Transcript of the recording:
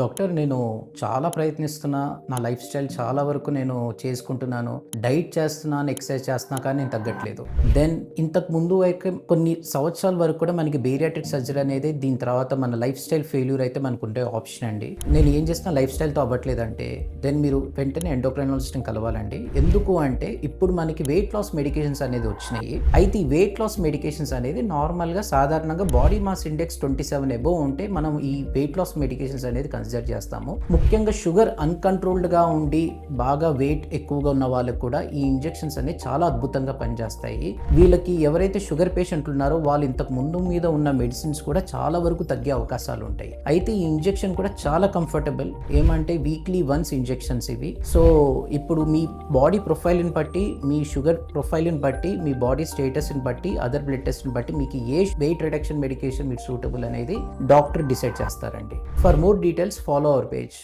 Doctor, నేను చాలా ప్రయత్నిస్తున్నా. నా లైఫ్ స్టైల్ చాలా వరకు నేను చేసుకుంటున్నాను. డైట్ చేస్తున్నాను, ఎక్సర్సైజ్ చేస్తున్నా, కానీ నేను తగ్గట్లేదు. దెన్ ఇంతకు ముందు అయితే కొన్ని సంవత్సరాల వరకు కూడా మనకి బేరియాట్రిక్ సర్జరీ అనేది, దీని తర్వాత మన లైఫ్ స్టైల్ ఫెయిల్యూర్ అయితే మనకు ఉండే ఆప్షన్ అండి. నేను ఏం చేస్తున్నా లైఫ్ స్టైల్తో అవ్వట్లేదంటే దెన్ మీరు వెంటనే ఎండోక్రైనాలజిస్ట్ని కలవాలండి. ఎందుకు అంటే ఇప్పుడు మనకి వెయిట్ లాస్ మెడికేషన్స్ అనేది వచ్చినాయి. అయితే ఈ వెయిట్ లాస్ మెడికేషన్స్ అనేది నార్మల్గా సాధారణంగా బాడీ మాస్ ఇండెక్స్ 27 అబోవ్ ఉంటే మనం ఈ వెయిట్ లాస్ మెడికేషన్స్ అనేది కన్సిడర్ చేస్తాము. ముఖ్యంగా షుగర్ అన్కంట్రోల్డ్గా ఉండి బాగా వెయిట్ ఎక్కువగా ఉన్న వాళ్ళకి కూడా ఈ ఇంజెక్షన్స్ అనేవి చాలా అద్భుతంగా పనిచేస్తాయి. వీళ్ళకి ఎవరైతే షుగర్ పేషెంట్లు ఉన్నారో వాళ్ళు ఇంతకు ముందు మీద ఉన్న మెడిసిన్స్ కూడా చాలా వరకు తగ్గే అవకాశాలు ఉంటాయి. అయితే ఈ ఇంజెక్షన్ కూడా చాలా కంఫర్టబుల్. ఏమంటే వీక్లీ వన్స్ ఇంజెక్షన్స్ ఇవి. సో ఇప్పుడు మీ బాడీ ప్రొఫైల్ని బట్టి, మీ షుగర్ ప్రొఫైల్ని బట్టి, మీ బాడీ స్టేటస్ని బట్టి, అదర్ బ్లడ్ టెస్ట్ని బట్టి మీకు ఏ వెయిట్ రిడక్షన్ మెడికేషన్ మీరు సూటబుల్ అనేది డాక్టర్ డిసైడ్ చేస్తారండి. For more details follow our page.